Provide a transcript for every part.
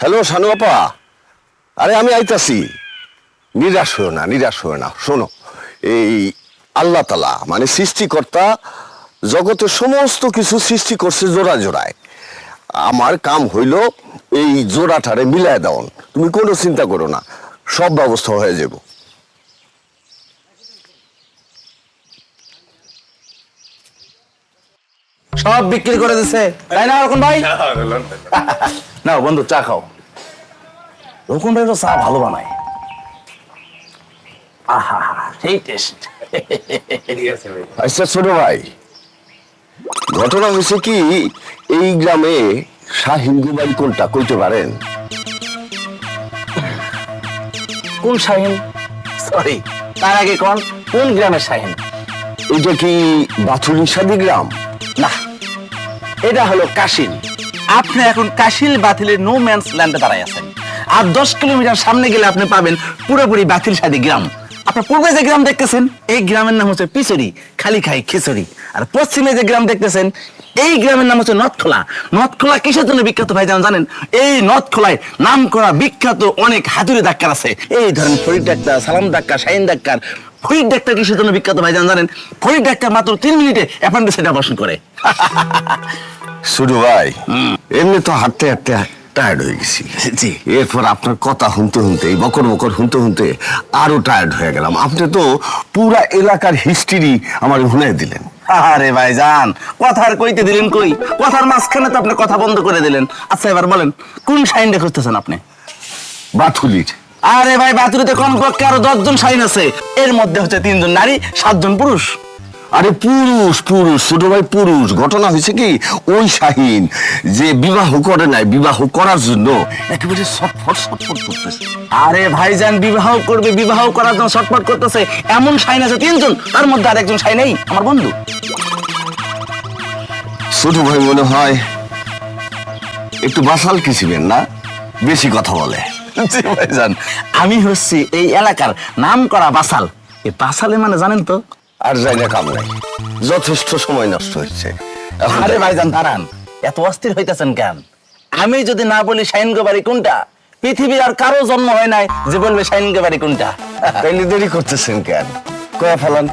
Hello Sanu আপা, আরে আমি আইতাছি। নিরাশ হয়েও না, শোনো। এই আল্লাহ তালা মানে সৃষ্টিকর্তা জগতের সমস্ত কিছু সৃষ্টি করছে জোড়া জোড়ায়। আমার কাম হইল এই জোড়াটারে মিলায় দেওয়ান। তুমি কোনো চিন্তা করো না, সব ব্যবস্থা হয়ে যাব। সব বিক্রি করে দিছে, তাই না রকম ভাই? না বন্ধু, চা খাও। রকম ভাই তো চা ভালো বানায়। আহা, সেই টেস্ট। আচ্ছা ছোট ভাই, ঘটনা হয়েছে কি, এই গ্রামে শাহিন বাড়ি কোনটা কইতে পারেন? কোন শাহিন? সরি, তার আগে কোন গ্রামের শাহিন? এটা কি বাথুলি সাদি গ্রাম? না, এটা হলো কাশিল। আপনি এখন কাশিল বাতিলের নো ম্যানস ল্যান্ডে দাঁড়ায় আছেন। আর 10 কিলোমিটার সামনে গেলে আপনি পাবেন পুরোপুরি বাতিল সাদি গ্রাম। আপনার পূর্বে যে গ্রাম দেখতেছেন, এই গ্রামের নাম হচ্ছে পিছড়ি, খালি খাই খিচুড়ি। আর পশ্চিমে যে গ্রাম দেখতেছেন, এই গ্রামের নাম হচ্ছে নথখোলা। নথখোলা কিসের জন্য বিখ্যাত ভাই জানেন? এই নথখোলায় নাম করা বিখ্যাত অনেক হাতুড়ি ডাক্তার আছে। এই ধরেন Farid doctor, Salam doctor, Shahin doctor. Farid doctor কিসের জন্য বিখ্যাত ভাই জানেন? ফরিদ ডাক্তার মাত্র 3 মিনিটে অ্যাপেন্ডিসাইটিস অপারেশন করে। শুধু ভাই, এমনি তো হাঁটতে হাঁটতে টায়ার্ড হয়ে গেছি। জি। এরপর আপনার কথা শুনতে শুনতে, বকর বকর শুনতে শুনতে আরো টায়ার্ড হয়ে গেলাম। আপনি তো পুরা এলাকার হিস্ট্রি আমার ভুলে দিলেন। আরে ভাইজান, কথা আর কইতে দিলেন কই? কথার মাঝখানে তো আপনি কথা বন্ধ করে দিলেন। আচ্ছা এবার বলেন, কোন শাইনটা খুঁজতেছেন আপনি? বাথুলির। আরে ভাই, বাতুরিতে কমপক্ষে আরো 10 জন শাইন আছে। এর মধ্যে হচ্ছে 3 জন নারী, 7 জন পুরুষ। আরে পুরুষ পুরুষ ছোট ভাই, পুরুষ। ঘটনা হয়েছে কি, ওই শাহিন যে বিবাহ করে নাই, বিবাহ করার জন্য একেবারে ছটফট করতেছে। আরে ভাইজান, বিবাহ করার জন্য ছটফট করতেছে এমন শাইন আছে 3 জন। তার মধ্যে আরেকজন শাইন নেই, আমার বন্ধু। ছোট ভাই মনে হয় একটু বাসাল কিছিবেন না, বেশি কথা বলে। জি ভাইজান, আমি হচ্ছি এই এলাকার নাম করা বাসাল। এই বাসালে মানে জানেন তো? আর যাই না, কাম নাই, যথেষ্ট সময় নষ্ট হচ্ছে। আরে ভাইজান দাঁড়ান, এত অস্থির হইতেছেন কেন? আমি যদি না বলি শাহিনগো বাড়ি কোনটা, পৃথিবীর আর কারো জন্ম হয় নাই যে বলবে শাহিনগো বাড়ি কোনটা। তাইলে দেরি করতেছেন কেন, কয়া ফেলান।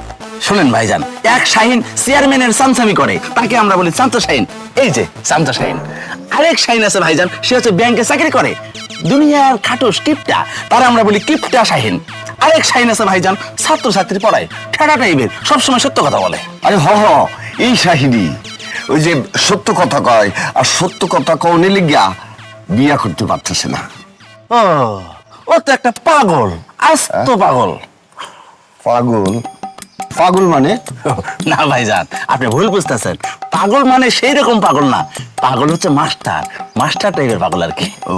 শুনেন ভাইজান, এক শাহিন চেয়ারম্যানের চামচামি করে, তাকে আমরা বলি চামচা শাহিন। এই যে চামচা শাহিন। আরেক শাহিন আছে ভাইজান, সে হচ্ছে ব্যাংকে চাকরি করে, দুনিয়ার খাটোস কিপটা, তারা আমরা বলি কিপটা শাহিন। আরেক শাহিন আছে ভাইজান, ছাত্র ছাত্রী পড়ায়, ঠেড়া টাইপের, সবসময় সত্য কথা বলে। আরে এই শাহিনী ওই যে সত্য কথা কয়, আর সত্য কথা কওনে লিগা বিয়া করতে পারতেছে না। ও ও তো একটা পাগল, আস্ত পাগল। পাগল? পাগল মানে? না ভাইজান, আপনি ভুল বুঝতেছেন। পাগল মানে সেই রকম পাগল না, পাগল হচ্ছে মাস্টার টাইপের পাগল আর কি। ও,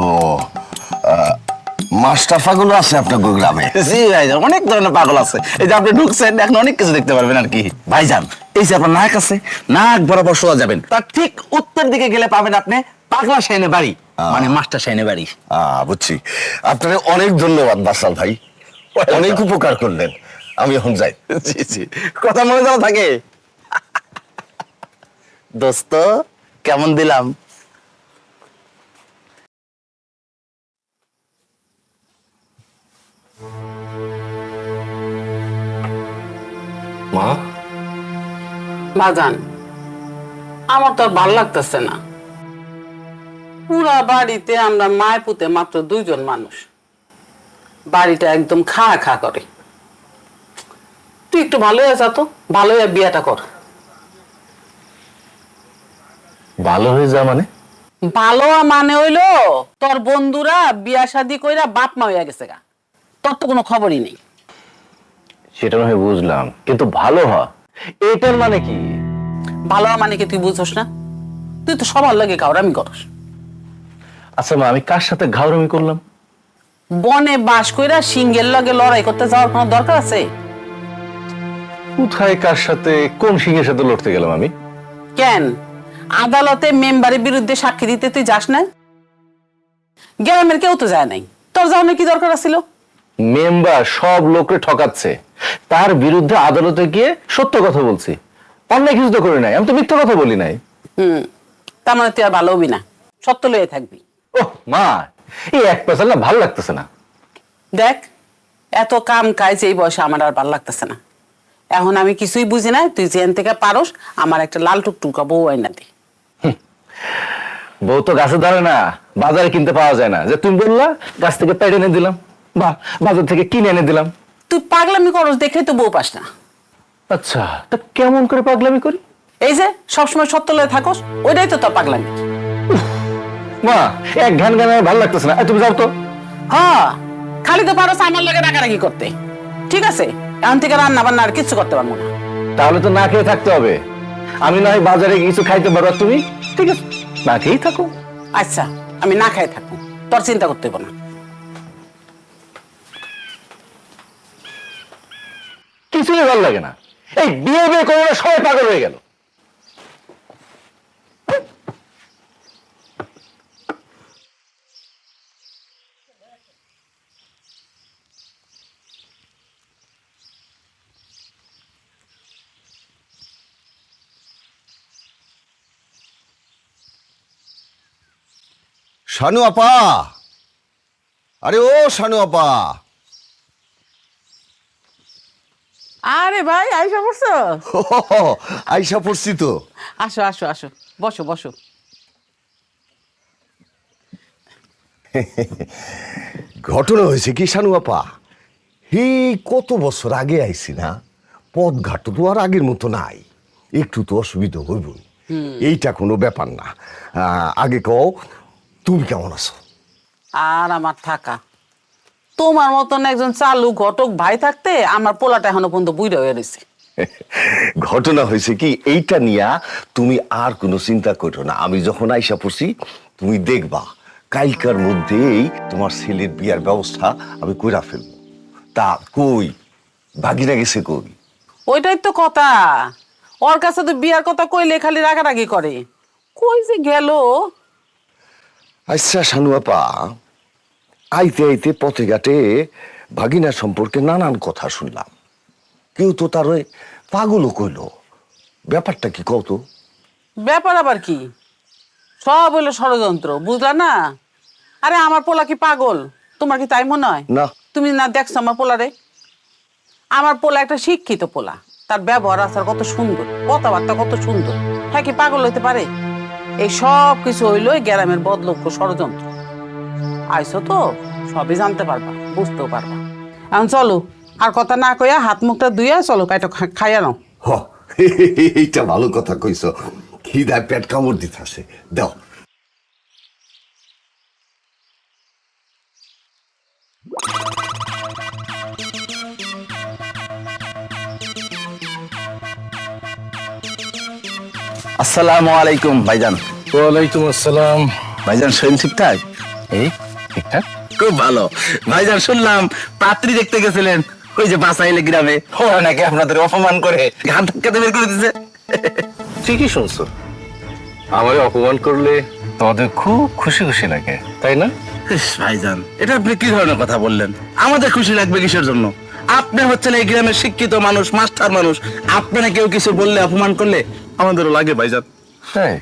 মাস্টার পাগল আছে আপনার গ্রামে? জি ভাইজান, অনেক ধরনের পাগল আছে। এই যে আপনি ঢুকছেন, এখন অনেক কিছু দেখতে পারবেন আর কি। ভাইজান, এই যে আপনার নাক আছে, নাক বরাবর সোজা যাবেন, তার ঠিক উত্তর দিকে গেলে পাবেন আপনি পাগলা শাহিনের বাড়ি, মানে মাস্টার শাহিনের বাড়ি। বুঝছি। আপনার অনেক ধন্যবাদ বাসাল ভাই, অনেক উপকার করলেন। আমি এখন যাই। জি জি, কথা মনে যাওয়া থাকে। দোস্ত, কেমন দিলাম? মা, বাজান, আমার তো আর ভাল লাগতেছে না। পুরা বাড়িতে আমরা মায় পুতে মাত্র 2 জন মানুষ। বাড়িটা একদম খা খা করে। তুই একটু ভালো হয়ে যা তো, ভালো হয়ে বিয়েটা কর। ভালো হয়ে যা মানে? ভালো মানে হইলো তোর বন্ধুরা বিয়া শাদি কইরা বাপ মা হইয়া গেছে গা, তোর তো কোনো খবরই নেই। সেটা নয় বুঝলাম, কিন্তু ভালো হ এটার মানে কি? ভালো মানে কি তুই বুঝছস না? তুই তো সবার লাগে কাউরামি করস। আচ্ছা মা, আমি কার সাথে ঘাউরামি করলাম? বনে বাস কইরা সিংহের লগে লড়াই করতে যাওয়ার কোনো দরকার আছে? কোথায় কার সাথে, কোন সিংহের সাথে লড়তে গেলাম আমি? কেন আদালতে মেম্বারের বিরুদ্ধে সাক্ষী দিতে তুই যাস না? গ্রামের কেউ তো যায় নাই, তোর যাওয়ার কি দরকার ছিল? মেম্বার সব লোককে ঠকাচ্ছে, তার বিরুদ্ধে আদালতে গিয়ে সত্য কথা বলছি। অন্যায় কিছু তো করি নাই, আমি তো মিথ্যা কথা বলি নাই। তার মানে তুই আর ভালো হবি না, সত্য লয়ে থাকবি। ওহ মা, এই এক পেশাল না ভালো লাগতেছে না। দেখ, এত কাম কাজ এই বয়সে আমার আর ভালো লাগতেছে না। এখন আমি কিছুই বুঝি না, তুই যেন থেকে পারস আমার একটা লাল টুকটুকা বউ আইনা দি। বউ তো গাছে ধরে না, বাজারে কিনতে পাওয়া যায় না। যে তুমি বললা গাছ থেকে পেড়ে এনে দিলাম, বা বাজার থেকে কিনে এনে দিলাম। তুই পাগলামি করস দেখে তো বউ পাস না। আচ্ছা, তা কেমন করে পাগলামি করি? এই যে সবসময় সত্য লয়ে থাকস, ওইটাই তো তোর পাগলামি। মা, এক ঘ্যান ঘ্যান ভালো লাগতেছে না। তুমি যাও তো। হ্যাঁ, খালি তো পারস আমার লগে রাগারাগি করতে। ঠিক আছে, এখন থেকে রান্না বান্না আর কিচ্ছু করতে পারবো না। তাহলে তো না খেয়ে থাকতে হবে। আমি না হয় বাজারে কিছু খাইতে পারো, তুমি ঠিক আছে না খেয়েই থাকো। আচ্ছা, আমি না খাই থাকবো, তোর চিন্তা করতে হবে না। কিছুই ভালো লাগে না। এই বিয়ে বিয়ে করে সবাই পাগল হয়ে গেল। শানু আপা, আরে ও শানু আপা, আরে ভাই, আইসা পড়ছো? আইসা পড়ছি তো। আসো আসো আসো, বসো বসো। ঘটনা হয়েছে কি শানু আপা, এই কত বছর আগে আইছি না, পথঘাট তো আর আগের মতো নাই, একটু তো অসুবিধা হইব। এইটা কোনো ব্যাপার না। আগে কও তুমি কেমন আছো? আর আমার থাকা, তোমার মতন একজন চালু ঘটক ভাই থাকতে আমার পোলাটা এখনো পর্যন্ত বুইড়া হয়ে রয়েছে। ঘটনা হয়েছে কি, এইটা নিয়া তুমি আর কোনো চিন্তা করো না। আমি যখন আইসা পড়ছি তুমি দেখবা কালকার মধ্যেই তোমার ছেলের বিয়ার ব্যবস্থা আমি কইরা ফেলবো। তা কই ভাগিনা গেছে কই? ওইটাই তো কথা, ওর কাছে তো বিয়ার কথা কইলে খালি রাগারাগি করে। কই যে গেল? আচ্ছা শানু আপা, আইতে আইতে পথে ঘাটে ভাগিনা সম্পর্কে নানান কথা শুনলাম। কেউ তো তার ওই পাগলও কইল। ব্যাপারটা কি কত? ব্যাপার আবার কি? সব হলো ষড়যন্ত্র, বুঝলা না? আরে আমার পোলা কি পাগল? তোমার কি তাই মনে হয়? না। তুমি না দেখছো আমার পোলারে? আমার পোলা একটা শিক্ষিত পোলা, তার ব্যবহার আচার কত সুন্দর, কথাবার্তা কত সুন্দর। হ্যাঁ, কি পাগল হইতে পারে? এই সব কিছু হইলো এই গ্রামের বদলক্ষ ষড়যন্ত্র। আইসো তো সবই জানতে পারবা, বুঝতেও পারবা। এখন চলো, আর কথা না কইয়া হাত মুখটা ধুইয়া চলো, কাইটা খাইয়া নাও। হ, এইটা ভালো কথা কইছ। খিদায় পেট কামড় দিতেছে, দাও। আসসালামু আলাইকুম ভাইজান। ওয়ালাইকুম আসসালাম। ভাইজান শরীর ঠিকঠাক? এই ঠিকঠাক? খুব ভালো। ভাইজান শুনলাম পাত্রী দেখতে গেছিলেন ওই যে বাসাইলে গ্রামে, ওরা নাকি আপনাদের অপমান করে ঘাট ধাক্কাতে বের করে দিছে। ঠিকই শুনছো। আমারে অপমান করলে তোমাদের খুব খুশি খুশি লাগে, তাই না? ইস, ভাইজান এটা আপনি কি ধরনের কথা বললেন? আমাদের খুশি লাগবে কিসের জন্য? আপনি হচ্ছেন এই গ্রামের শিক্ষিত মানুষ, মাস্টার মানুষ, আপনারা কেউ কিছু বললে, অপমান করলে আমাদেরও লাগে ভাইজান। তাই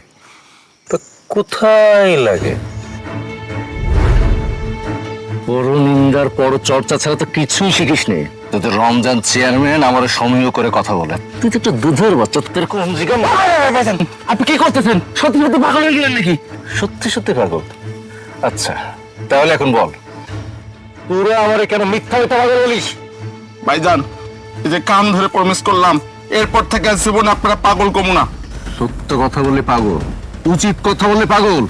তো কোথায় লাগে? পরনিন্দার পর চর্চা ছাড়া তো কিছুই শিখিস নি। তোদের রমজান চেয়ারম্যান আমার সমীহ করে কথা বলে, তুই তো একটা দুধের বাচ্চা, তোদের কোন জিজ্ঞাসা? ভাইজান আপনি কি করতেছেন? সত্যি সত্যি পাগল হয়ে গেলেন নাকি? সত্যি সত্যি পাগল? আচ্ছা তাহলে এখন বল, তোরা আমারে কেন মিথ্যা মিথ্যা পাগল বলিস? ভাইজান এই যে কান ধরে প্রমিস করলাম, এরপর থেকে জীবনে আপনারা পাগল কমু না। সত্য কথা বললে পাগল, উচিত কথা বললে পাগল।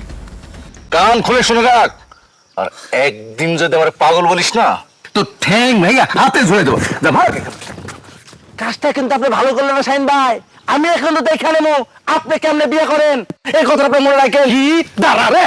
কান খুলে শুনে রাখ, আর একদিন যদি আমার পাগল বলিস না, তো ঠ্যাং ভাইয়া হাতে ধরে দেবো। যা ভাগ এখান থেকে। কাজটা কিন্তু আপনি ভালো করলেন না শাহিন ভাই। আমি এখন তো দেখা নেবো আপনি কেমনে বিয়ে করেন, এই কথাটা আপনি মনে রাখেন। দাঁড়া রে।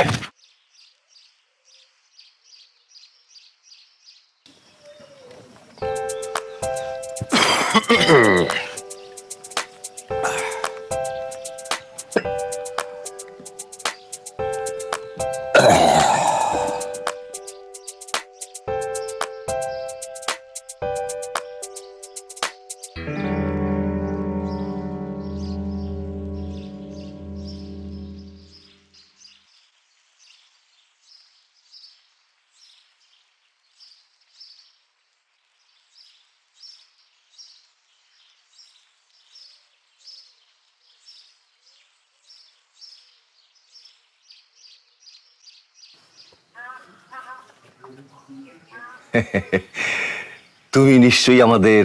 তুমি নিশ্চয়ই আমাদের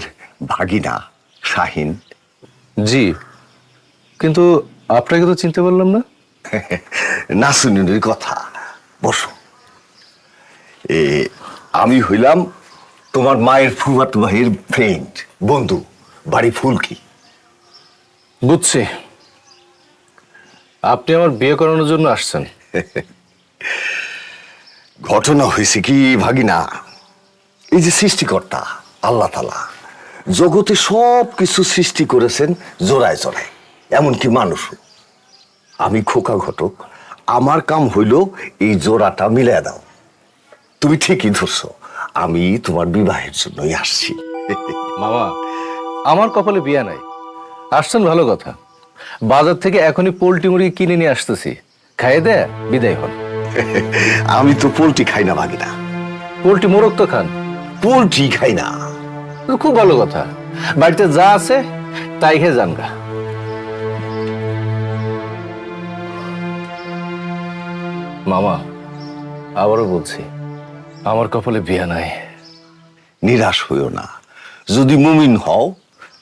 ভাগিনা শাহিন। জি, কিন্তু আপনাকে তো চিনতে পারলাম না। নাসুনির কথা। বসো। আমি হইলাম তোমার মায়ের ফুফাতো ভাইয়ের ফ্রেন্ড, বন্ধু, বাড়ি ফুলকি। বুঝছি, আপনি আমার বিয়ে করানোর জন্য আসছেন। ঘটনা হয়েছে কি ভাগিনা, এই যে সৃষ্টিকর্তা আল্লাহ তাআলা জগতে সব কিছু সৃষ্টি করেছেন জোড়ায় জোড়ায়, এমনকি মানুষও। আমি খোকা ঘটক, আমার কাম হইল এই জোড়াটা মিলাই দাও। তুমি ঠিকই ধরছো, আমি তোমার বিবাহের জন্যই আসছি। মামা, আমার কপালে বিয়ে নাই। আসছেন ভালো কথা, বাজার থেকে এখনই পোল্ট্রি মুরগি কিনে নিয়ে আসতেছি, খাইয়ে দে বিদায় হন। আমি তো পোল্ট্রি খাই না ভাগিনা, পোল্ট্রি মোরগ তো খান। পোল্ট্রি খাই না। তো খুব ভালো কথা, বাড়িতে যা আছে তাই খেয়ে যান গা। মামা, আবারও বলছি, আমার কপালে বিয়ে নাই। নিরাশ হইও না, যদি মুমিন হও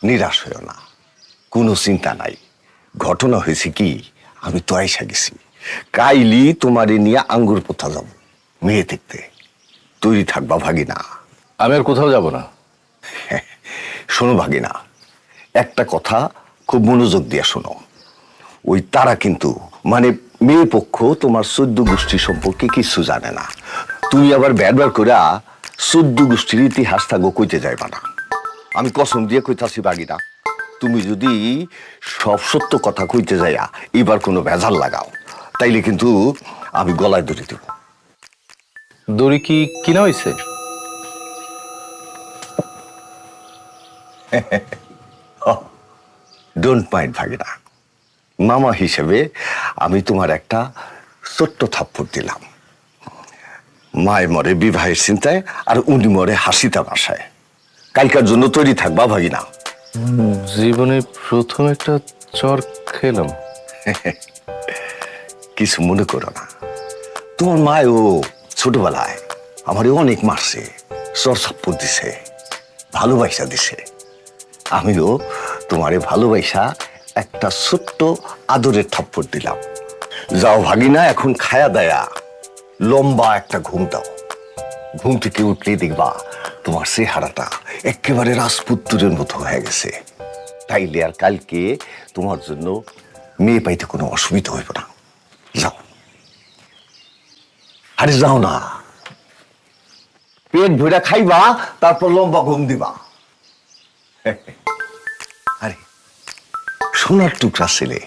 নিরাশ হইও না, কোনো চিন্তা নাই। ঘটনা হয়েছে কি, আমি তো আইসা গেছি, কাইলি তোমারে নিয়ে আঙ্গুর পোথা যাব মেয়ে দেখতে। তৈরি থাকবা ভাগিনা। আমি আর কোথাও যাব না। শোনো ভাগিনা, একটা কথা খুব মনোযোগ দিয়ে শোনো। ওই তারা কিন্তু মানে মেয়ে পক্ষ তোমার 14 গোষ্ঠী সম্পর্কে কিছু জানে না। তুমি আবার ব্যাডবার করে 14 গোষ্ঠীর ইতিহাস থাকো কইতে যাইবা না। আমি কসম দিয়ে কইতাছি ভাগিনা, তুমি যদি সব সত্য কথা কইতে যাইয়া এবার কোনো ভেজাল লাগাও, তাইলে কিন্তু আমি গলায় দড়ি দেব। দড়ি কি কিনা হয়েছে? ডোন্ট মাইন্ড ভাগিনা, মামা হিসেবে আমি তোমার একটা ছোট্ট থাপ্পড় দিলাম। মায় মরে বিবাহের চিন্তায়, আর উনি মরে হাসিতা বাসায়। কালকার জন্য তৈরি থাকবা ভাগিনা। জীবনে প্রথম একটা চর খেলাম। কিছু মনে করো না, তোমার মায়ও ছোটবেলায় আমারে অনেক মারছে, চর থাপ্পড় দিছে, ভালোবাসা দিছে। আমিও তোমারে ভালোবাসা একটা ছোট্ট আদরের থাপ্পড় দিলাম। যাও ভাগিনা, এখন খায়া দায়া লম্বা একটা ঘুম দাও। ঘুম থেকে উঠলে দেখবা তোমার চেহারাটা একেবারে রাজপুত্রের মতো হয়ে গেছে। তাইলে আর কালকে তোমার জন্য মেয়ে পাইতে কোনো অসুবিধা হইব না। যাও, আরে যাও না, পেট ভরা খাইবা, তারপর লম্বা ঘুম দিবা। আরে সোনার টুকরা ছেলে,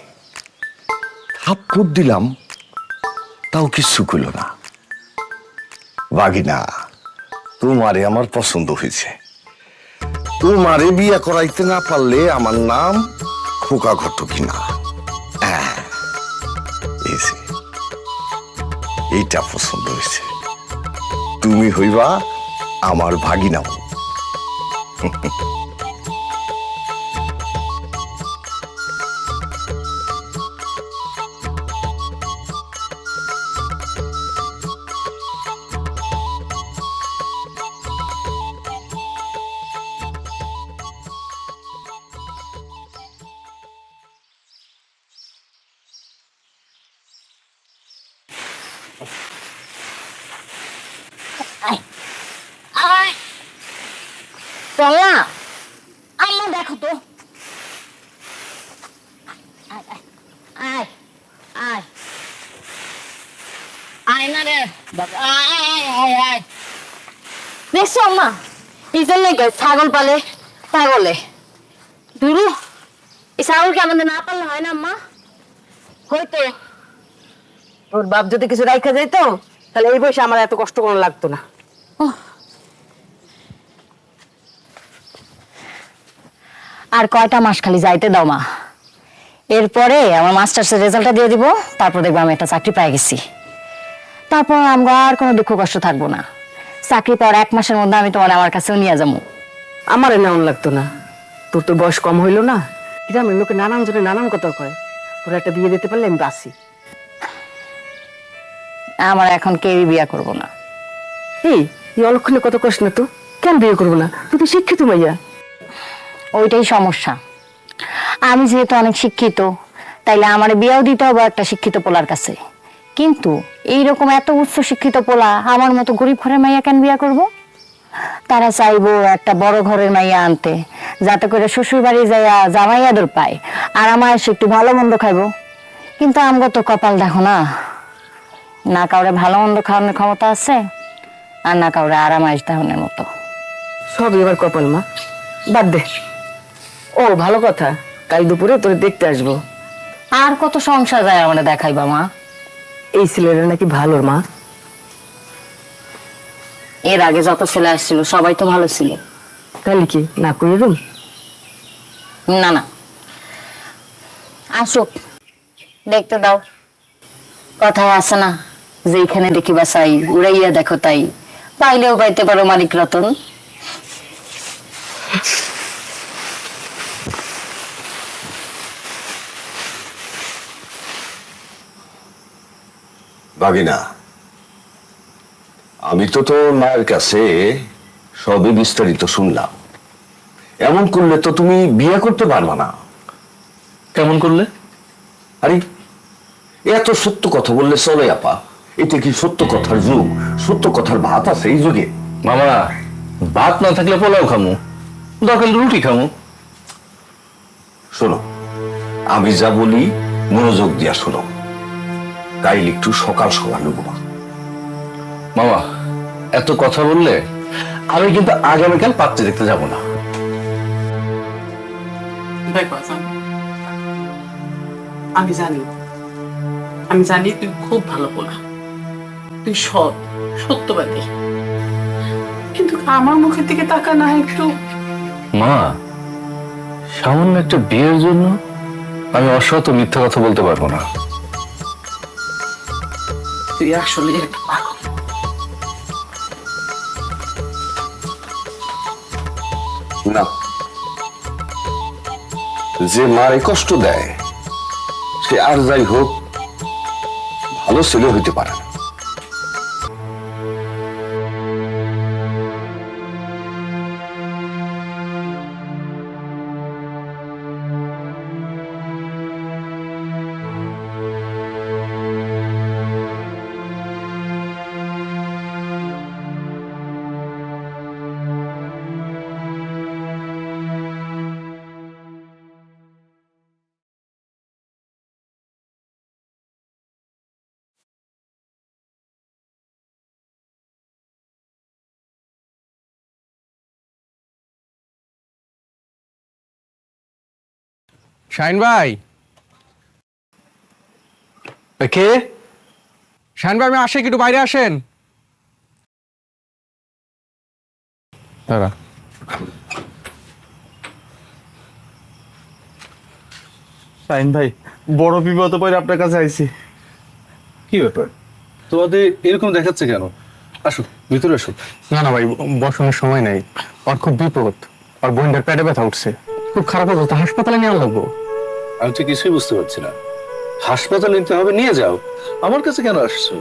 থাপ্পড় দিলাম তাও কিচ্ছু করলো না। বাগিনা, তোমারে আমার পছন্দ হয়েছে। তোমারে বিয়ে করাইতে না পারলে আমার নাম খোকা ঘটকি না। এই যে, এইটা পছন্দ হয়েছে। তুমি হইবা আমার ভাগিনা। চল না, আম্মা দেখো তো। আয় আয় আয় আয় না রে বাবা, আয় আয় আয় আয়। দেখছো আম্মা, এই জন্য ছাগল পালে তাই বলে। দুরু, এই ছাগলকে আমাদের না পারলে হয় না আম্মা? হয়তো ওর বাপ যদি কিছু রাইখা যাইতো, তাহলে এই বয়সে আমার এত কষ্ট কোনো লাগতো না। আর কয়টা মাস খালি যাইতে দাও মা, এরপরে আমার মাস্টার্সের রেজাল্টটা দিয়ে দিব, তারপর দেখবো আমি একটা চাকরি পেয়ে গেছি। তারপর আমরা আর কোনো দুঃখ কষ্ট থাকবো না। চাকরি পাওয়ার 1 মাসের মধ্যে আমি তোমার আমার কাছেও নিয়ে যাবো। আমার নেওয়ান লাগতো না, তোর তো বয়স কম হইলো না। গ্রামের লোকে নানান জনে নানান কথা কয়, তোর একটা বিয়ে দিতে পারলে আমি বাঁচি। আমার এখন কেউই বিয়া করবো না। এই অলক্ষণে কত কষ্ট না তো, কেন বিয়ে করবো না? তুই তো শিক্ষিত মাইয়া। ওইটাই সমস্যা। আমি যেহেতু অনেক শিক্ষিত, তাইলে আমার বিয়েও দিতে হবে একটা শিক্ষিত পোলার কাছে। কিন্তু এইরকম এত উচ্চ শিক্ষিত পোলা আমার মতো গরিব ঘরের মাইয়া কেন বিয়ে করব? তারা চাইবো একটা বড় ঘরের মাইয়া আনতে, যাতে করে শ্বশুর বাড়ি যাইয়া জামাই আদর পায় আর আমার এসে একটু ভালো মন্দ খাইবো। কিন্তু আমগো তো কপাল দেখো না, না কাউরে ভালো মন্দ খাওয়ানোর ক্ষমতা আছে আর না কাউরে আরামাইশ দেওয়ানোর মতো। সবই এবার কপাল মা, বাদ দে। ও ভালো কথা, কাল দুপুরে তোরে দেখতে আসবো। আর কত সংসার যায় আমরা দেখাইবা মা? এই ছেলেরা নাকি ভালোর মা। এর আগে যত ছেলে আসছিল সবাই তো ভালো ছিল। তাহলে কি না করিয়ে দেব? না না, আসুক, দেখতে দাও। কথায় আছে না, যেখানে দেখিবা চাই উড়াইয়া দেখো তাই, পাইলেও পাইতে পারো মানিক রতন। বাগিনা, আমি তো তোর মায়ের কাছে সবই বিস্তারিত শুনলাম। এমন করলে তো তুমি বিয়ে করতে পারবা না। কেমন করলে? আরে এত সত্য কথা বললে চলে আপা? এতে কি সত্য কথার যুগ? সত্য কথার ভাত আছে এই যুগে? মামা, ভাত না থাকলে পোলাও খামু, দরকার হলে রুটি খামু। শোনো, আমি যা বলি মনোযোগ দিয়া শোনো। কাইল একটু সকাল সকাল ঢুকবা। মামা, এত কথা বললে আমি কিন্তু আগামীকাল পাত্রী দেখতে যাব না। দেখো হাসান, আমি জানি, আমি জানি তুই খুব ভালো পোলা, তুই সৎ সত্যবাদী, কিন্তু আমার মুখের দিকে তাকা না একটু। মা, সামান্য একটা বিয়ের জন্য আমি অসৎ ও মিথ্যা কথা বলতে পারবো না। তুই আসলে একটা পাগল। না, যে মারে কষ্ট দেয় সে আর যাই হোক ভালো ছেলে হইতে পারে না। শাহিন ভাই, কে? শাহিন ভাই, আমি আসে একটু বাইরে আসেন। দাঁড়া। শাহিন ভাই, বড় বিপদ পড়ে আপনার কাছে আইছি। কি ব্যাপার, তোমাদের এরকম দেখাচ্ছে কেন? আসো, ভিতরে আসো। না না ভাই, বসানোর সময় নাই। ওর খুব বিপদ, ওর বোনটার পেটে ব্যথা উঠছে, খুব খারাপ অবস্থা, হাসপাতালে নেওয়া লাগবো। আমি তো কিছুই বুঝতে পারছি না। হাসপাতাল নিতে হবে, নিয়ে যাও। আমার কাছে কেন আসছো?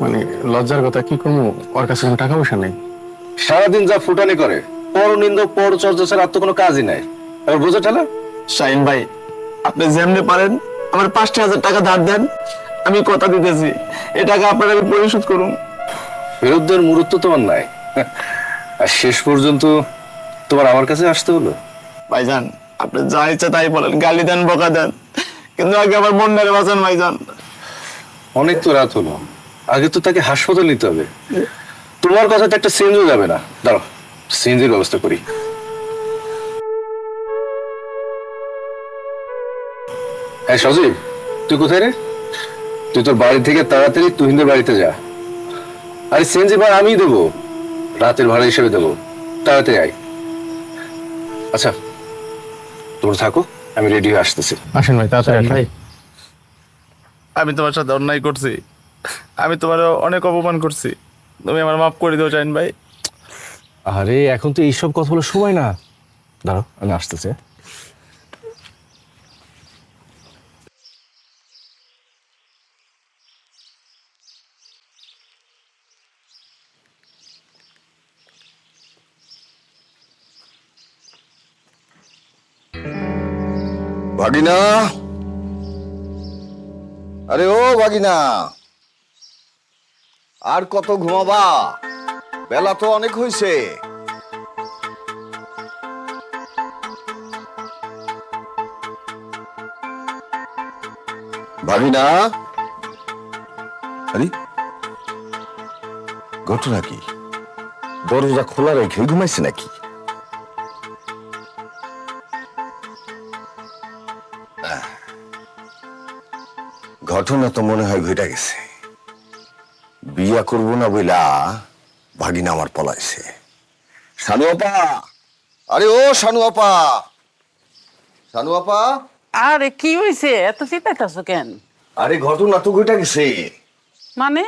মানে লজ্জার কথা, কি করবো, ওর কাছে কোনো টাকা পয়সা নেই। সারাদিন যা ফুটানি করে, পর নিন্দ পর চর্চা ছাড়া আর তো কোনো কাজই নাই। এবার বোঝা ঠেলা। শাহিন ভাই, আপনি যেমনি পারেন আমার 5,000 টাকা ধার দেন, আমি কথা দিতেছি এ টাকা আপনার আমি পরিশোধ করুন। বিরুদ্ধের মুহূর্ত তোমার নাই, আর শেষ পর্যন্ত তোমার আমার কাছে আসতে হলো। ভাইজান, আপনি যা ইচ্ছা তাই বলেন, গালি দেন বকা দেন, কিন্তু আগে আমার বোনটারে বাঁচান ভাইজান। অনেক তো রাত হলো, আগে তো তাকে হাসপাতাল নিতে হবে। তোমার কথাতে একটা সিএনজিও যাবে না। দাঁড়াও, সিএনজির ব্যবস্থা করি। হ্যাঁ সজীব, তুই কোথায় রে? তুই তোর বাড়ি থেকে তাড়াতাড়ি তুহিনদের বাড়িতে যা। আরে সিএনজি ভাড়া আমিই দেবো, রাতের ভাড়া হিসেবে দেবো। তাড়াতাড়ি আয়। আচ্ছা, তোমরা থাকো, আমি রেডি হয়ে আসতেছি। আসেন ভাই, তাড়াতাড়ি ভাই। আমি তোমার সাথে অন্যায় করছি, আমি তোমার অনেক অপমান করছি, তুমি আমার মাফ করে দিও শাহিন ভাই। আরে এখন তো এইসব কথা বলার সময় না। দাঁড়াও, আমি আসতেছি। ভাগিনা, আরে ও ভাগিনা, আর কত ঘুমাবা? বেলা তো অনেক হয়েছে। ভাগিনা, আরে ঘটনা কি? দরজা খোলা রেখে ঘুমাইছে নাকি? ঘটনা তো মনে হয় ঘটে গেছে। বিয়া করবো না বইলা ভাগিনা আমার পলাইছে। শানু আপা, আরে ও শানু আপা, শানু আপা, আরে কি হয়েছে, এত চিন্তাইতেছ কেন? আরে ঘটনা তো ঘটে গেছে। মানে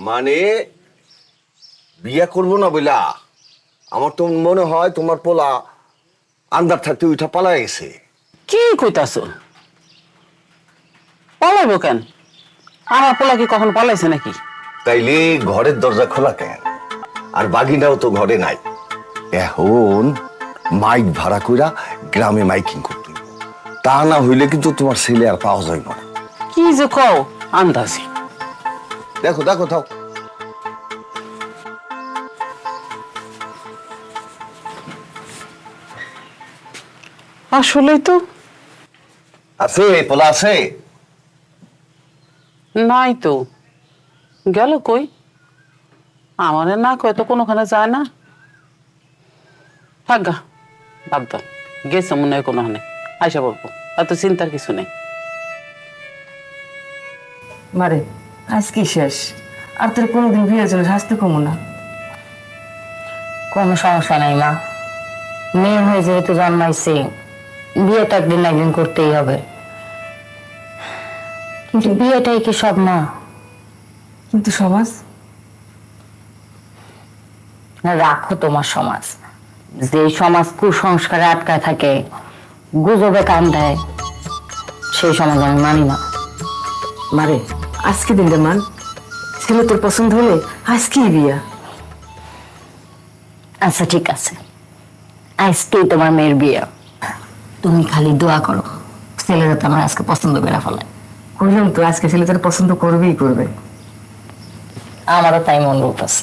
মানে বিয়া করবো না বইলা আমার তো মনে হয় তোমার পোলা আন্দার থাকতে উঠা পালাই গেছে। কি কইতাছ? পলাইব কেন? আমার পোলা কি কখন পলাইছে নাকি? তাইলে ঘরের দরজা খোলা কেন? আর বাগিনাও তো ঘরে নাই। এখন মাইক ভাড়া কইরা গ্রামে মাইকিং করতে হইব। তা না হইলে কিন্তু তোমার ছেলে আর পাওয়া যাইব না। কি যে কও আন্দাজি। দেখো দেখো থাও। আসলেই তো আছে পোলা আছে? নাই তো, গেল কই? আমারে না কয় তো কোনোখানে যায় না। থাকা বাদ দাও, গেছে মনে হয় কোনোখানে, আইসা বলবো, এত চিন্তার কিছু নেই। মারে আজ কি শেষ? আর তোর কোনোদিন বিয়ের জন্য শাস্তি কমো না। কোনো সমস্যা নাই মা, মেয়ে হয়ে যেহেতু জন্মাইছে, বিয়েটা একদিন না একদিন করতেই হবে। কিন্তু বিয়েটাই কি সব না? কিন্তু সমাজ, রাখো তোমার সমাজ। যে সমাজ কুসংস্কারে আটকায় থাকে, গুজবে কান দেয়, সেই সমাজ আমি মানি না। মারে আজকে দিনটা মান, ছেলে তোর পছন্দ হলে আজকেই বিয়া। আচ্ছা ঠিক আছে, আজকেই তোমার মেয়ের বিয়ে। তুমি খালি দোয়া করো ছেলেরা তো আমার আজকে পছন্দ করে ফেলে। কইলাম তো আজকে ছেলে তোর পছন্দ করবেই করবে। আমারও তাই মন বলতেছে।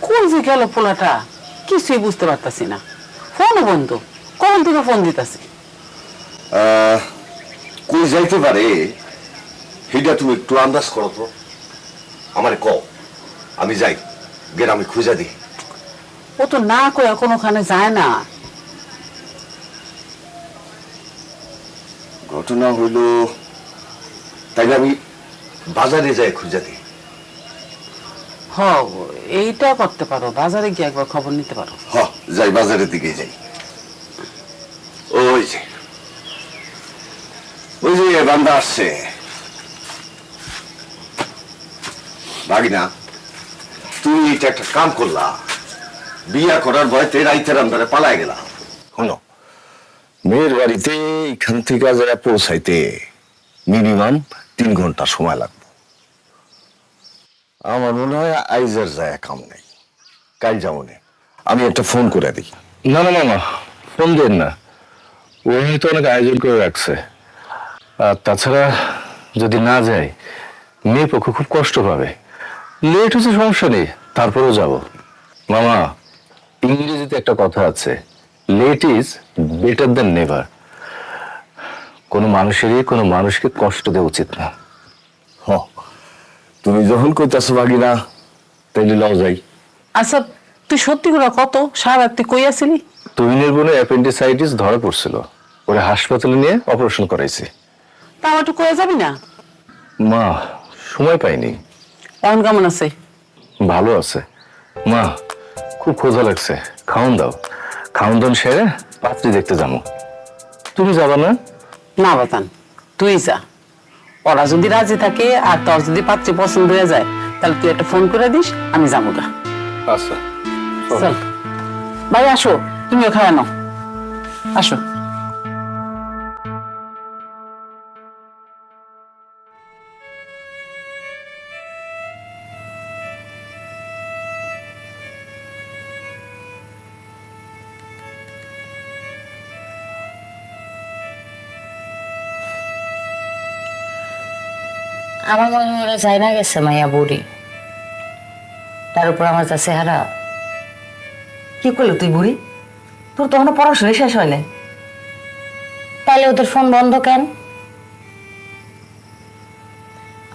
কোন যে গেল পোলাটা কিছুই বুঝতে পারতাছি না। ফোনও বন্ধ, কখন থেকে ফোন দিতেছি। কই যাইতে পারে সেটা তুমি একটু আন্দাজ করো তো, আমারে কও, আমি যাই গ্রামে খুঁজা দিই। ও তো না কয়ে কোনোখানে যায় না। ঘটনা হইল, তাইলে আমি বাজারে যাই খুঁজা দিই। হ, এইটা করতে পারো, বাজারে গিয়ে একবার খবর নিতে পারো। হ, যাই বাজারের দিকে যাই। ওই যে বান্দা আসছে। ভাগিনা, তুমি এটা একটা কাম করলা, বিয়া করার ভয়তে রাইতের আন্দারে পালায় গেলা। শোনো, মেয়ের বাড়িতে এখান থেকে যারা পৌঁছাইতে মিনিমাম 3 ঘন্টা সময় লাগবে। আমার মনে হয় আইজের যায় কাম নেই, কাল যাবো না। আমি একটা ফোন করে দিই। না না মামা, ফোন দেন না। ও হয়তো অনেক আয়োজন করে রাখছে। আর তাছাড়া যদি না যায় মেয়ে পক্ষ খুব কষ্ট পাবে। লেট হচ্ছে সমস্যা নেই, তারপরেও যাব। মামা, ইংরেজিতে একটা কথা আছে, late is better than never. কোনো মানুষেরই কোনো মানুষকে কষ্ট দেওয়া উচিত না। হ, তুমি যখন কইতাছো ভাগিনা, তাইলে লও যাই। আচ্ছা তুই সত্যি করে কত সারা রাত তুই কই আসিলি? তুহিনের বোনের অ্যাপেন্ডিসাইটিস ধরা পড়ছিল, ওরা হাসপাতালে নিয়ে অপারেশন করাইছি। তা আমার একটু কয়ে যাবি না? মা, সময় পাইনি। এখন কেমন আছে? ভালো আছে। মা, খুব ক্ষুধা লাগছে, খাওন দাও। খাওন দাওন সেরে পাত্রী দেখতে যাবো। তুমি যাবা না? না বাতান, তুই যা। ওরা যদি রাজি থাকে আর তোর যদি পাত্রী পছন্দ হয়ে যায়, তাহলে তুই একটা ফোন করে দিস, আমি যাবো গা। আচ্ছা। চল ভাই, আসো, তুমিও খাওয়া নাও, আসো। আমার মনে হয় যাই না গেছে মাইয়া বুড়ি, তার উপর আমার যা চেহারা। কি করলো তুই বুড়ি? তোর তখনও পড়াশোনা শেষ হয় না। তাইলে ওদের ফোন বন্ধ কেন?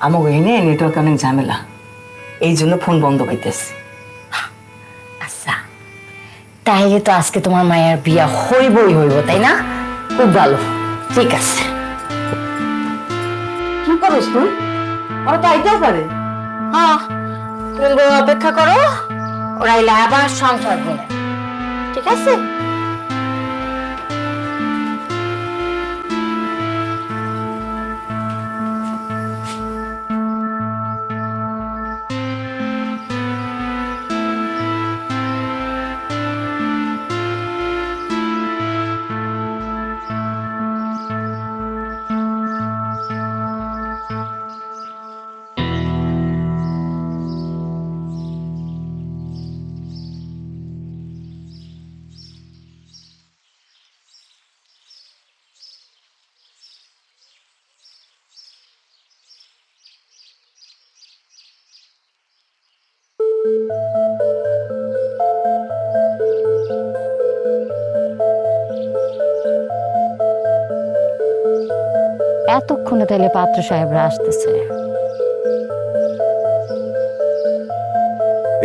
আমাকে এনে নেটওয়ার্ক অনেক ঝামেলা, এই জন্য ফোন বন্ধ পাইতেছে। আচ্ছা, তাইলে তো আজকে তোমার মায়ের বিয়া হইবই হইব, তাই না? খুব ভালো, ঠিক আছে। কি করস তুই? ওরা তো আইতেও পারে। হ্যাঁ, তুমি বরং অপেক্ষা করো, ওরা এলে আবার সংসার করে, ঠিক আছে? এতক্ষণে তাইলে পাত্র সাহেবরা আসতেছে।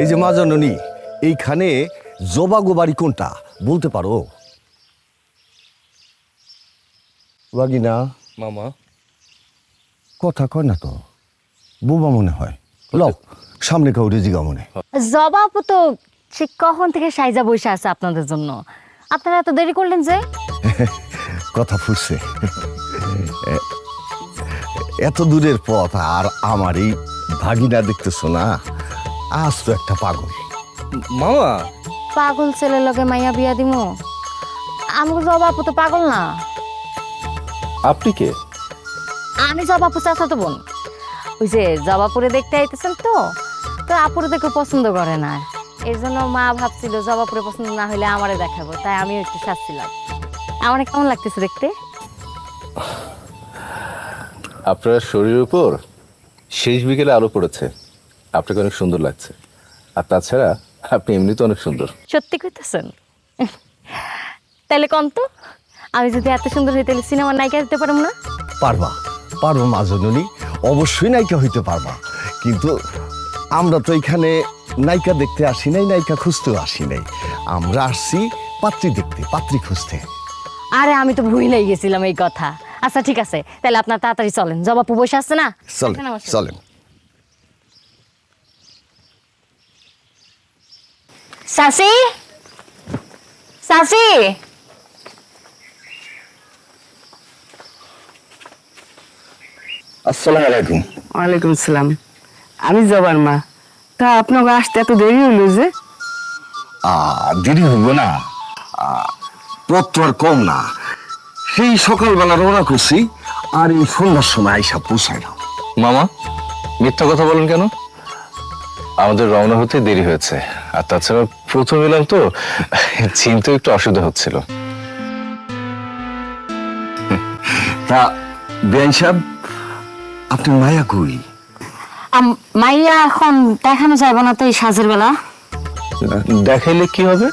এই যে মা জননী, এইখানে জবাগো বাড়ি কোনটা বলতে পারো? বাগিনা মামা, কথা কয় না তো, বোবা মনে হয়। লও সামনে কাউরে জিগা মনে। জবাবও তো সে কখন থেকে সাইজা বসে আছে আপনাদের জন্য। আপনারা এত দেরি করলেন যে? কথা ফুটছে। এত দূরের পথ আর আমার এই ভাগিনা দেখতেছো না, আজ তো একটা পাগল। মামা পাগল ছেলের লগে মাইয়া বিয়া দিমু? আমাকে জবাবও তো পাগল না। আপনি কে? আমি জবাবু চাচাতো বোন। ওই যে জবাপুরে দেখতে আইতেছেন তো, তো আপুরে দেখে পছন্দ করে না, এই জন্য মা ভাবছিল জবাপুরে পছন্দ না হইলে আমারে দেখাবো, তাই আমিও একটু সাজছিলাম। আমার কেমন লাগতেছে দেখতে? আপনার শরীরের উপর শেষ বিকেলে আলো পড়েছে, আপনাকে অনেক সুন্দর লাগছে। আর তাছাড়া আপনি এমনিতে অনেক সুন্দর। সত্যি কইতেছেন? তাহলে কন তো, আমি যদি এত সুন্দর হই তাহলে সিনেমার নায়িকা দিতে পারবো না? পারবা, পারবো মা জননী, অবশ্যই নায়িকা হইতে পারবা। কিন্তু আমরা তো এখানে নায়িকা দেখতে আসি নাই, নায়িকা খুঁজতেও আসি নাই। আমরা আসছি পাত্রী দেখতে, পাত্রী খুঁজতে। আরে আমি তো ভুলেই গেছিলাম এই কথা। আচ্ছা ঠিক আছে, তাহলে আপনার তাড়াতাড়ি চলেন, জবাপু বসে আসছে না। চলেন দেখেন আমার সাথে। চলেন। সাসি, সাসি, আসসালামু আলাইকুম। ওয়ালাইকুম আসসালাম। আমি জবার মা। তা আপনাকে আসতে এত দেরি হইলো যে? দেরি হইব না, পথ তো আর কম না। সেই সকালবেলা রওনা করছি, আর এই সন্ধ্যার সময় আইসা পৌঁছাইলাম। মামা, মিথ্যা কথা বলেন কেন? আমাদের রওনা হতে দেরি হয়েছে, আর তাছাড়া প্রথম এলাম তো, চিনতে একটু অসুবিধা হচ্ছিল। তা বেআইন সাহেব, আপনি মায়া কই? মাইয়া এখন দেখানো যাবে না তো এই সাজের বেলা। দেখাইলে কি হবে?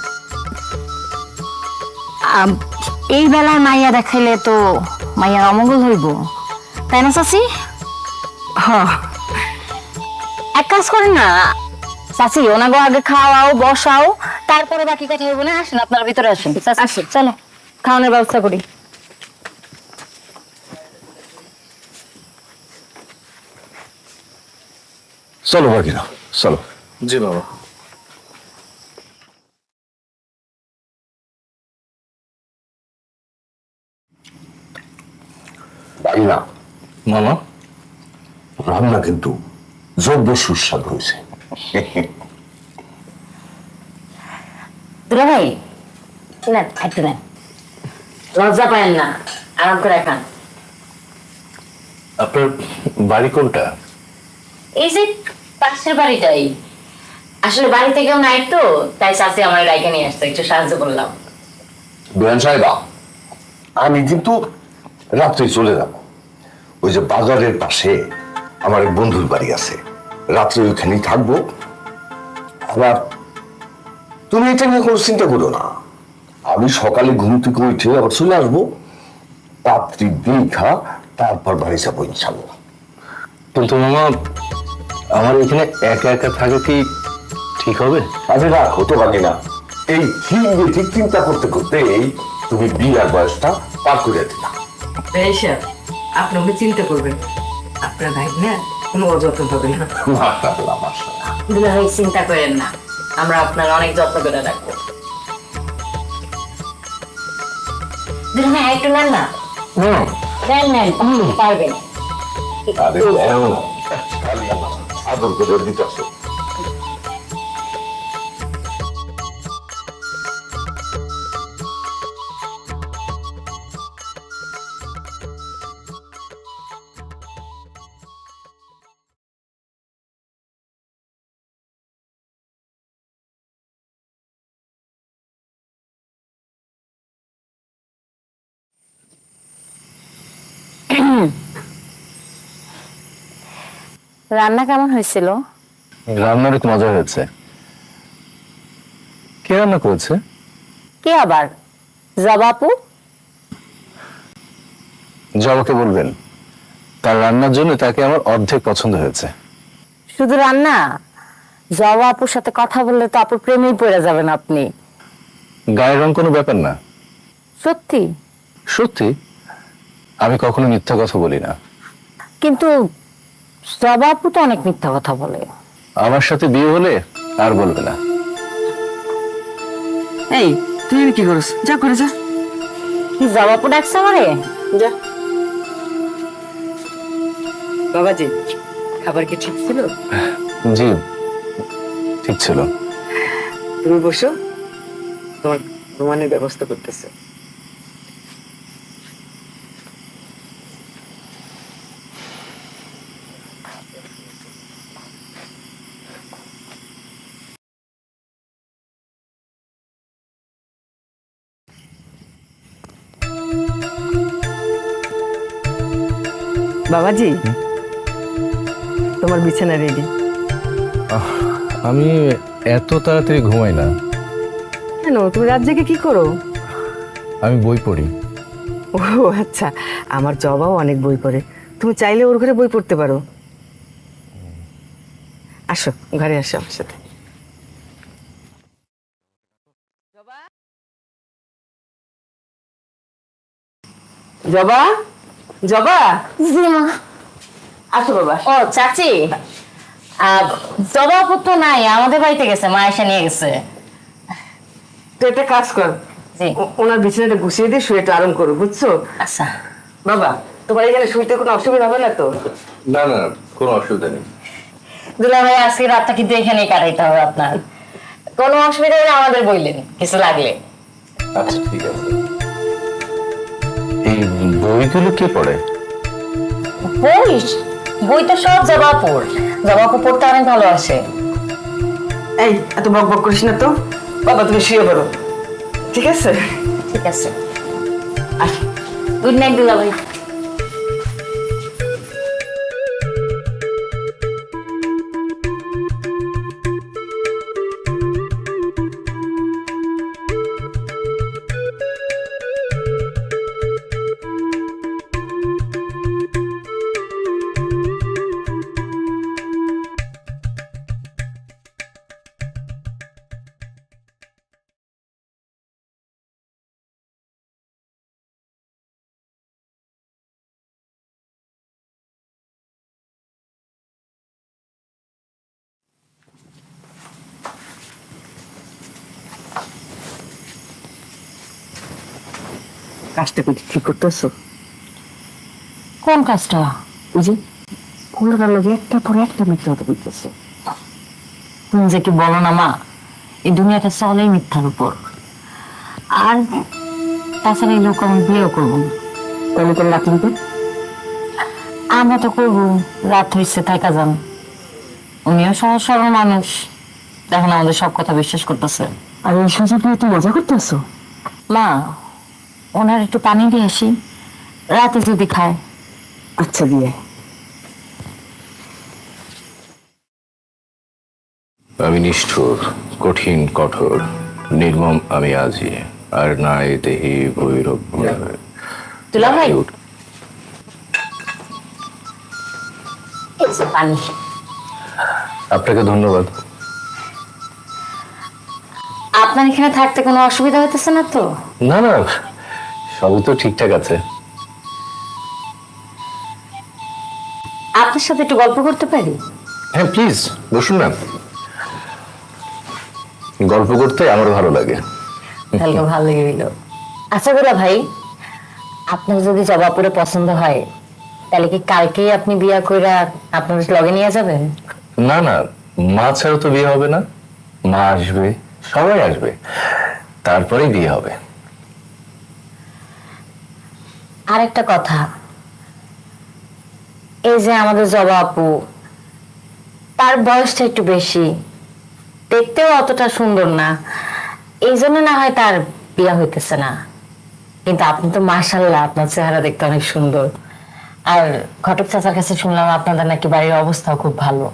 এই বেলায় মাইয়া দেখাইলে তো মাইয়ার অমঙ্গল হইব, তাই না চাচি? হ্যাঁ, এক কাজ করেন না চাচি, ওনাগো আগে খাওয়াও বসাও, তারপরে বাকি কথা হইব না। আসেন, আপনারা ভিতরে আসেন। চাচি, চলো খাওয়ানোর ব্যবস্থা করি। চলো বাকিরা, চলো। জি বাবা। বাকিরা, মামা, রান্না কিন্তু যোগ্য সুস্বাদু হয়েছে। দুলা ভাই নেন, একটু নেন, লজ্জা পায়েন না, আরাম করে খান। আপনার বাড়ি কোনটা? এই যে পাশের বাড়িটাই। আসলে বাড়িতে কেউ নাই তো, তাই চাচি আমার ডাইকে নিয়ে আসছে, একটু সাহায্য করলাম। বেআইন সাহেবা, আমি কিন্তু রাত্রে চলে যাব। ওই যে বাজারের পাশে আমার এক বন্ধুর বাড়ি আছে, রাত্রে ওইখানেই থাকবো। আবার তুমি এটা নিয়ে কোনো চিন্তা করো না, আমি সকালে ঘুম থেকে উঠে আবার চলে আসবো, রাত্রি দেখা তারপর বাড়ি যাবো ইনশাল্লাহ। কিন্তু মামা, আমার এখানে একা একা থাকে কি ঠিক হবে? আরে রাখ, হতে পারি না। এই ঠিক চিন্তা করতে করতে এই তুমি বিয়ার বয়সটা পার করে দিলা। বেশা আপনি ওকে চিন্তা করবেন, আপনার ভাই না কোনো অযত্ন হবে না। মাশাআল্লাহ, মাশাআল্লাহ। দুলাভাই চিন্তা করেন না, আমরা আপনার অনেক যত্ন করে রাখবো। দুলাভাই একটু নেন না, নেন নেন, পারবেন। আরে দাও না, খালি আমার আদর করে দিতেছো। রান্না কেমন হয়েছিল? রান্না অনেক মজা হয়েছে। কে রান্না করেছে? কে আবার? জবাপু। জবাকে বলবেন তার রান্নার জন্য তাকে আমার অর্ধেক পছন্দ হয়েছে। শুধু রান্না? জবা আপুর সাথে কথা বললে তো আপুর প্রেমেই পড়ে যাবেন আপনি। গায়ের রং কোনো ব্যাপার না। সত্যি? সত্যি, আমি কখনো মিথ্যা কথা বলি না। কিন্তু জবা আপু তো অনেক মিথ্যা কথা বলে। আমার সাথে বিয়ে হলে আর বলবে না। এই তুই এখানে কি করছ? যা করে যা। কি জবা আপু ডাকছে আমারে? যা বাবাজি, খাবার কি ঠিক ছিল? জি ঠিক ছিল। তুমি বসো, তোমার ঘুমানোর ব্যবস্থা করতেছে। বাবাজি, তোমার বিছানা রেডি। আমি এত তাড়াতাড়ি ঘুমাই না। কেন, তুমি রাত জেগে কি করো? আমি বই পড়ি। ও আচ্ছা, আমার জবাও অনেক বই পড়ে, তুমি চাইলে ওর ঘরে বই পড়তে পারো। আসো ঘরে আসো আমার সাথে। জবা, জবা, আসো বাবা। ও চাচি, জবা আপু তো নাই, আমাদের বাড়িতে গেছে, মা এসে নিয়ে গেছে। তো একটা কাজ কর, জি। ওনার বিছানাটা গুছিয়ে দিয়ে শুয়ে একটু আরাম করো, বুঝছো? আচ্ছা। বাবা, তোমার এখানে শুইতে কোনো অসুবিধা হবে না তো? না না, কোনো অসুবিধা নেই। দুলাভাই আজকে রাতটা কিন্তু এখানেই কাটাইতে হবে আপনার। কোনো অসুবিধা হলে আমাদের বললেন, কিছু লাগলে। আচ্ছা ঠিক আছে। এই বইগুলো কে পড়ে? বই? বই তো সব জবাপুর। জবাপুর পড়তে অনেক ভালোবাসে। এই এত বক বক করিস না তো, বাবা তুমি শুয়ে পড়ো, ঠিক আছে? ঠিক আছে, গুড নাইট দুলাভাই। কাজটা কিন্তু ঠিক করতেছো? কোন কাজটা? ওই যে ফুলটার লগে একটা পরে একটা মিথ্যা কথা বলতেছে। তুমি যে কি বলো না মা, এই দুনিয়াটা চলেই মিথ্যার উপর। আর তাছাড়া এই লোক আমি বিয়েও করবো না। তাহলে করলা কিন্তু? আমরা তো করবো, রাত হইছে থাকা যান। উনিও সহজ সরল মানুষ, দেখেন আমাদের সব কথা বিশ্বাস করতেছে। আর এই সুযোগ নিয়ে তো মজা করতেছো? মা, ওনার একটু পানি দিয়ে আসি, রাতে যদি খায়। আচ্ছা দিয়ে। আমি নিষ্ঠুর, কঠিন, কঠোর, নির্মম আমি আজই, আর নাই দেহি ভৈরব ভয়। দুলা ভাই এই যে পানি। আপনাকে ধন্যবাদ। আপনার এখানে থাকতে কোনো অসুবিধা হইতেছে না তো? না না, সবই তো ঠিকঠাক আছে। আপনার সাথে একটু গল্প করতে পারি? হ্যাঁ প্লিজ বসুন না, গল্প করতে আমার ভালো লাগে। তাহলে তো ভালো লেগে গেল। আচ্ছা দুলা ভাই, আপনার যদি জবাপুরে পছন্দ হয় তাহলে কি কালকেই আপনি বিয়া কইরা আপনার লগে নিয়ে যাবেন? না না, মা ছাড়া তো বিয়ে হবে না। মা আসবে, সবাই আসবে, তারপরেই বিয়ে হবে। আরেকটা কথা, এই যে আমাদের জবা আপু, তার বয়সটা একটু বেশি, দেখতেও অতটা সুন্দর না, এই জন্য না হয় তার বিয়া হইতেছে না। কিন্তু আপনি তো মাশাআল্লাহ, আপনার চেহারা দেখতে অনেক সুন্দর। আর ঘটক চাচার কাছে শুনলাম আপনাদের নাকি বাড়ির অবস্থাও খুব ভালো,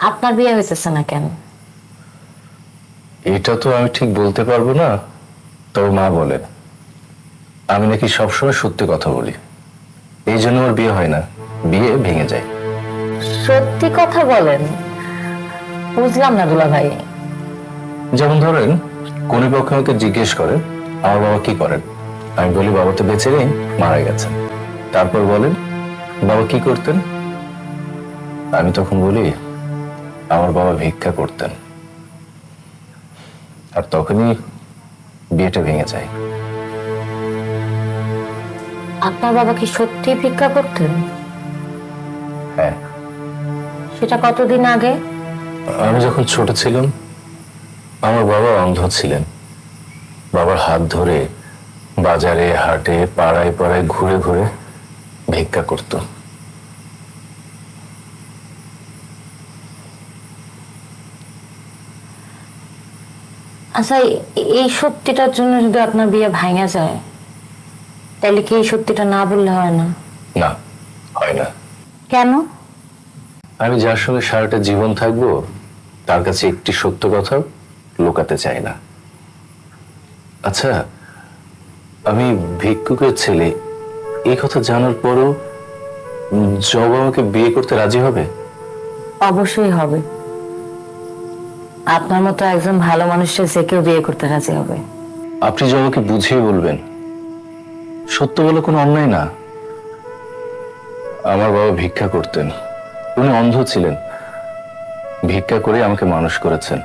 আপনার বিয়ে হইতেছে না কেন? এটা তো আমি ঠিক বলতে পারবো না, তবে মা বলে আমি নাকি সবসময় সত্যি কথা বলি, এই জন্য আমার বিয়ে হয় না, বিয়ে ভেঙে যায়। সত্যি কথা বলেন? বুঝলাম না দুলা ভাই। যেমন ধরেন, কোন পক্ষ আমাকে জিজ্ঞেস করে আমার বাবা কি করেন, আমি বলি বাবা তো বেঁচে নেই, মারা গেছেন। তারপর বলেন বাবা কি করতেন, আমি তখন বলি আমার বাবা ভিক্ষা করতেন। আর তখনই বিয়েটা ভেঙে যায়। আপনার বাবা কি সত্যি ভিক্ষা করতেন? হ্যাঁ, সেটা কতদিন আগে? আমি যখন ছোট ছিলাম আমার বাবা অন্ধ ছিলেন। বাবার হাত ধরে বাজারে, হাটে, পাড়ায় পাড়ায় ঘুরে ঘুরে ভিক্ষা করত। আচ্ছা, এই সত্যিটার জন্য যদি আপনার বিয়ে ভাঙা যায় তাহলে কি এই সত্যিটা না বললে হয় না? না, হয় না। কেন? আমি যার সঙ্গে সারাটা জীবন থাকবো তার কাছে একটি সত্য কথা লুকাতে চাই না। আচ্ছা, আমি ভিক্ষুকের ছেলে এই কথা জানার পরও জব আমাকে বিয়ে করতে রাজি হবে? অবশ্যই হবে। আপনার মতো একজন ভালো মানুষের যে কেউ বিয়ে করতে রাজি হবে। আপনি জবাকে বুঝিয়ে বলবেন, সত্য বলে কোনো অন্যায় না। আমার বাবা ভিক্ষা করতেন, উনি অন্ধ ছিলেন, ভিক্ষা করে আমাকে মানুষ করেছেন।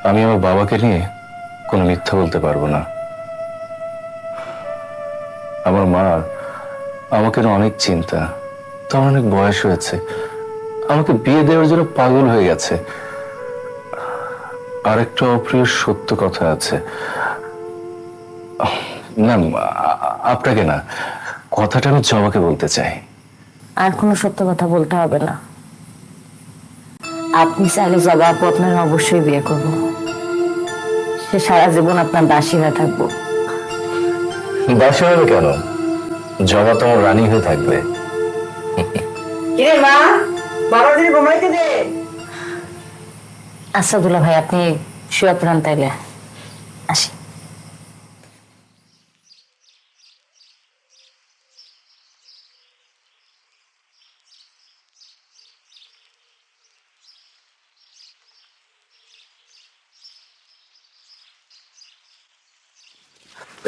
আমি আমার বাবাকে নিয়ে কোনো মিথ্যা বলতে পারবো না। আমার মা আমাকে নিয়ে অনেক চিন্তা, তোমার অনেক বয়স হয়েছে, আমাকে বিয়ে দেওয়ার জন্য পাগল হয়ে গেছে। আর একটা অপ্রিয় সত্য কথা আছে। না, আপনাকে না, কথাটা আমি জবাকে বলতে চাই। আর কোনো সত্য কথা বলতে হবে না। আপনি চাইলে জবা আপু আপনার অবশ্যই বিয়ে করবো। সে সারা জীবন আপনার দাসী হয়ে থাকবো। দাসী হবে কেন? জবা তোমার রানী হয়ে থাকবে। মা, বাবা যদি ঘুমাইতে দে। আচ্ছা দুলা ভাই, আপনি শুয়ে পড়ান তাইলে, আসি।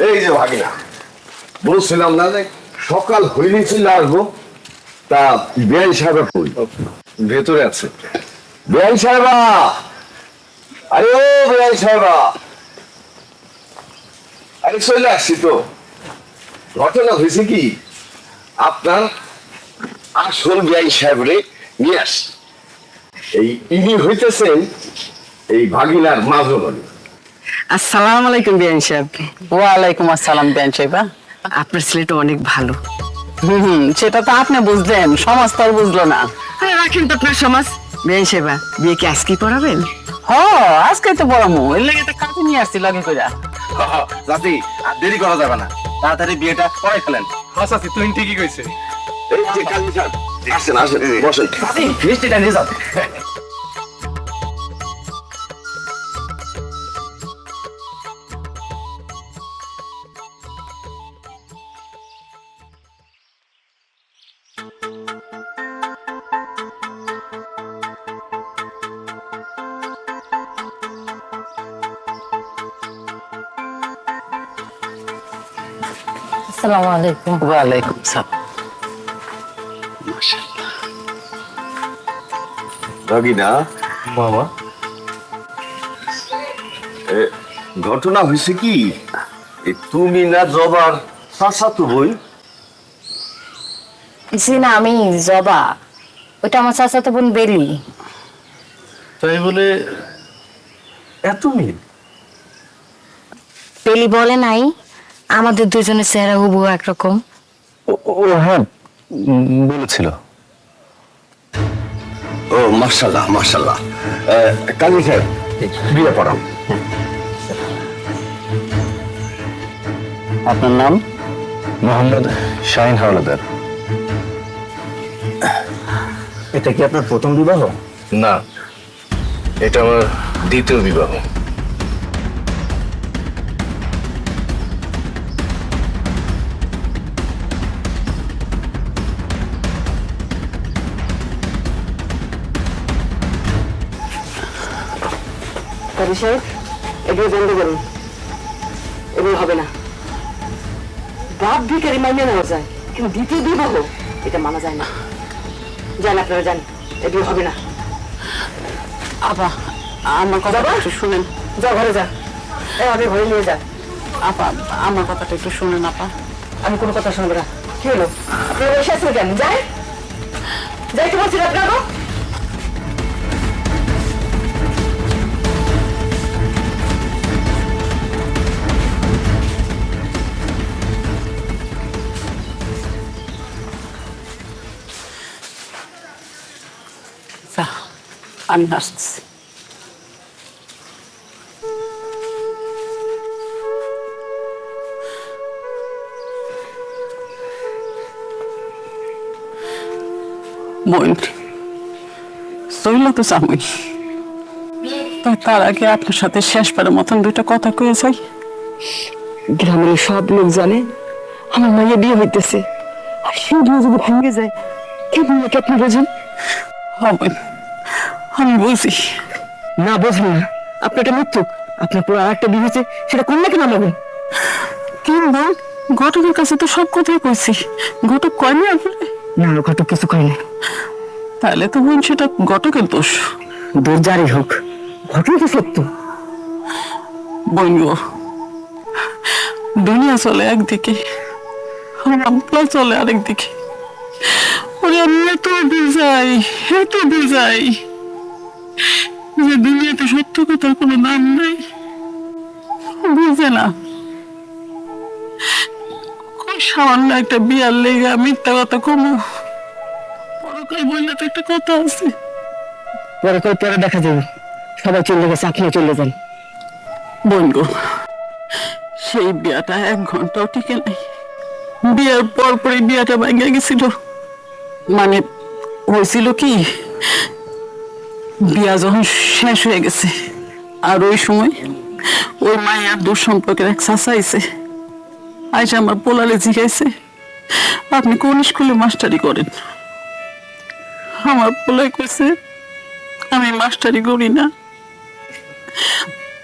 এই যে ভাগিনা, বলছিলাম না যে সকাল হইলেই চলে আসবো, তা বেআই সাহেবের কই? ভেতরে আছে। বেআই সাহেবা, আরে ও বেআই সাহেবা, আরে চলে আসছি তো। ঘটনা হয়েছে কি, আপনার আসল বেআই সাহেবরে নিয়ে আসি। এই ইনি হইতেছেন এই ভাগিনার মাজননী। আসসালামু আলাইকুম বিয়ান সাহেব। ওয়ালাইকুম আসসালাম বেন সাহেবা। আপনার ছেলেটা অনেক ভালো। সেটা তো আপনি বুঝলেন, সমাজ তো আর বুঝলো না। আরে রাখেন তো আপনার সমাজ। বিয়ান সাহেবা, বিয়ে কি আজকেই পড়াবেন? হ, আজকে তো বড়মু, এর লাগে তো কাজে নিয়ে আসছি লগে কইরা। জাতি, আর দেরি করা যাবে না, তাড়াতাড়ি বিয়েটা করাই ফেলেন। আচ্ছা তুই ঠিকই কইছে। এই যে কালী সাহেব, আসেন আসেন, বসেন। মিষ্টিটা নিয়ে যাও। আসসালামু আলাইকুম। ওয়ালাইকুম সালাম। রাগিনা, মামা ঘটনা হয়েছে কি, তুমি না জবার চাচাতো বই? জি না, আমি জবা, ওটা আমার চাচাতো বোন বেলি। তাই বলে এত মিল? বেলি বলে নাই আমাদের দুজনের চেহারা হুবহু একরকম? ও হ্যাঁ, বলেছিল। ও মাশাল্লাহ মাশাল্লাহ। কাজী সাহেব, বিয়ে পড়াও। আপনার নাম? মোহাম্মদ শাহিন হাওলাদার। এটা কি আপনার প্রথম বিবাহ? না, এটা আমার দ্বিতীয় বিবাহ। কাজী সাহেব, এগুলো বন্ধ করুন, এগুলো হবে না। বাপ ভিখারি মাইনে নেওয়া যায়, কিন্তু দ্বিতীয় বিবাহ এটা মানা যায় না। যান আপনারা যান, এগুলো হবে না। আপা, আমার কথাটা একটু শুনেন। যা ঘরে যা, আমি ঘরে নিয়ে যা। আপা, আমার কথাটা একটু শুনেন আপা। আমি কোনো কথা শুনবো না। কি হলো, আপনারা বসে আছেন কেন? যাই যাইতে বলছেন আপনারা। যা, আমি আসছি। বোন, চইলা তো চামই, তার আগে আপনার সাথে শেষবারের মতন দুইটা কথা কয়ে যাই। গ্রামের সব লোক জানে আমার মাইয়া বিয়ে হইতেছে, আর সেই বিয়ে যদি ভেঙে যায়, কেমন লাগে আপনি বোঝেন? হবেন, আমি বুঝি। না বোঝেন না, আপনার একটা মৃত্যু, আপনার পুরো আর একটা বিয়ে হয়েছে, সেটা কোন নাকি নামাবেন? কিন্তু ঘটকের কাছে তো সব কথাই কইছি, ঘটক কয়নি আপনি? না, ঘটক কিছু কয় না। তাহলে তো বোন সেটা ঘটকের দোষ। দূর যারই হোক, ঘটনা তো সত্য। বোন গো, দুনিয়া চলে একদিকে, আমার আব্বা চলে আরেকদিকে। ওরে আমি এত বুঝাই, এত বুঝাই যে দুনিয়াতে সত্য কথার কোনো নাম নেই, বুঝে না। কই সামান্য একটা বিয়ার লেগে মিথ্যা কথা কমু, পরকাল বললে তো একটা কথা আছে। পরে তো পরে দেখা যাবে, সবাই চলে গেছে, আপনিও চলে যান। বোন গো, সেই বিয়াটা 1 ঘন্টাও টিকে নাই। বিয়ার পর পরই বিয়াটা ভেঙে গেছিল। মানে হয়েছিল কি, বিয়া যখন শেষ হয়ে গেছে, আর ওই সময় ওই মায়ের দূর সম্পর্কের এক চাচা আইছে, আইসা আমার পোলারে জিজ্ঞাইছে, আপনি কোন স্কুলে মাস্টারি করেন? আমার পোলাই কইছে, আমি মাস্টারি করি না।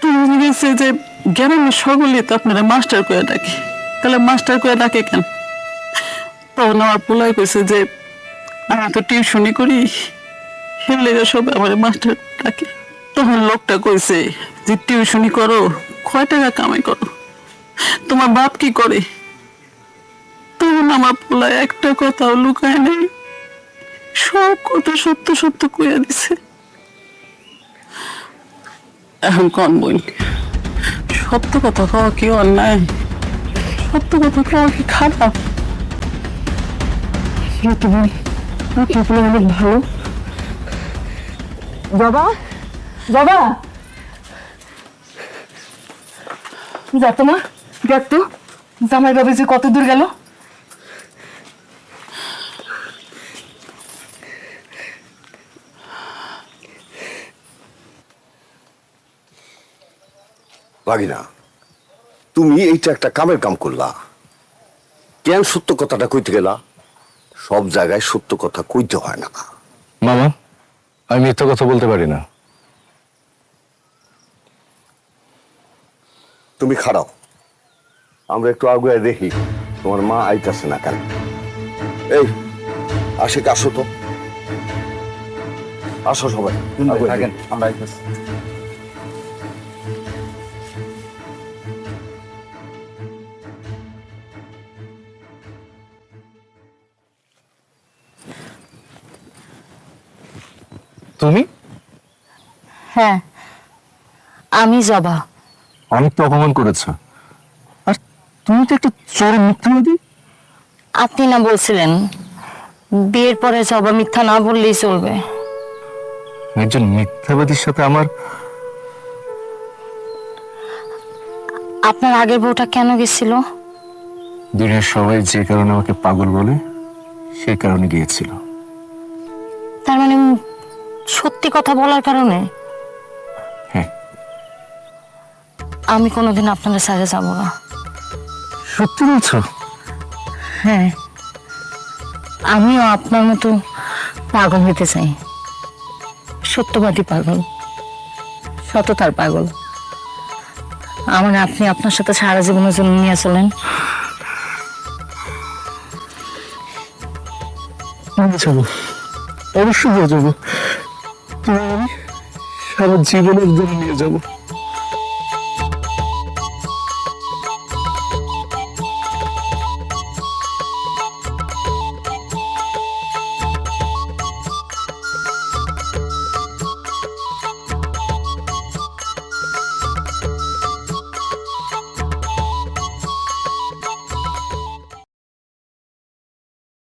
তুমি জিজ্ঞেসে যে গ্রামের সকলে তো আপনারা মাস্টার করে ডাকে, তাহলে মাস্টার করে ডাকে কেন? তখন আমার পোলাই কইছে যে আমি তো টিউশনি করি, সেগুলো সব আমার মাস্টার ডাকে। তখন লোকটা কইছে যে টিউশনি করো, কয় টাকা কামাই করো, তোমার বাপ কি করে? তখন আমার পোলা একটা কথাও লুকায় নেই, সব কথা সত্য সত্য কইয়া দিছে। এখন কোন বই, সত্য কথা কওয়া কি অন্যায়? সত্য কথা কওয়া কি খারাপ? অনেক ভালো। বাবা, বাবা, যাতো না, দেখ তো জামাই বাবা যে কত দূর গেল। রাগিনা, তুমি এইটা একটা কামের কাম করলা। কেন সত্য কথাটা কইতে গেলা? সব জায়গায় সত্য কথা কইতে হয় না। মামা, আমি মিথ্যা কথা বলতে পারি না। তুমি খারাপ, আমরা একটু আগুয়ে দেখি তোমার মা আইতাছে না কেন? এই আশিক, আসো তো, আসো সবাই। থাকেন, আমরা আইতেছি। তুমি? হ্যাঁ, আমি জবা। অনেক তো অপমান করেছ। আর তুমি তো একটা চোরের মিথ্যাবাদী। আপনি না বলছিলেন বিয়ের পরে জবা মিথ্যা না বললেই চলবে? একজন মিথ্যাবাদীর সাথে আমার আপনার আগের বউটা কেন গেছিল? দুনিয়ার সবাই যে কারণে আমাকে পাগল বলে সেই কারণে গিয়েছিল। তার মানে সত্যি কথা বলার কারণে? হ্যাঁ। আমি কোনোদিন আপনাদের সাথে যাব না। সত্যি বলছো? হ্যাঁ, আমিও আপনার মতো পাগল হতে চাই। সত্যবাদী পাগল, সততার পাগল। আমার আপনি আপনার সাথে সারা জীবনের জন্য নিয়ে চলেন। আমি যাবো, অবশ্যই হয়ে যাবো। তোমার আমি সারা জীবনের জন্য নিয়ে যাবো।